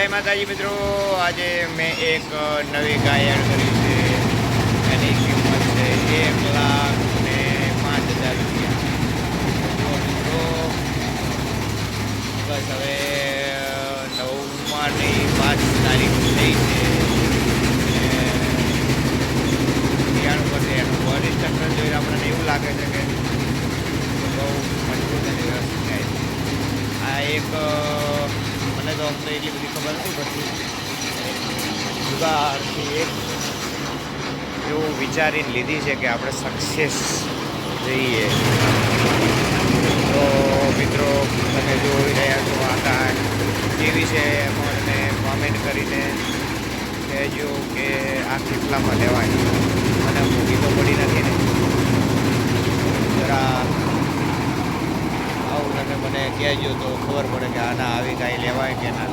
જય માતાજી મિત્રો, આજે મેં એક નવી ગાય એડ કરી છે. એની કિંમત છે 1,05,000 રૂપિયા. તો મિત્રો બસ હવે 9મી 5 તારીખ થઈ છે. બિયારણ પર એનું બોડી સ્ટ્રક્ચર જોઈને આપણને એવું લાગે છે કે બહુ મજબૂત અને વ્યવસ્થિત ગાય છે. આ એક મને તો અમને એટલી બધી ખબર નથી પડતી. જુગારથી એક એવું વિચારીને લીધી છે કે આપણે સક્સેસ જઈએ. તો મિત્રો તમે જોઈ રહ્યા છો આ ગાય કેવી છે એમાં મને કોમેન્ટ કરીને કહેજો કે આ કેટલામાં લેવાય. મને મૂકી તો પડી નથી ને, જરા આવું તમે મને કહેજો તો ખબર પડે કે આના આવી ગાય લેવાય કે ના.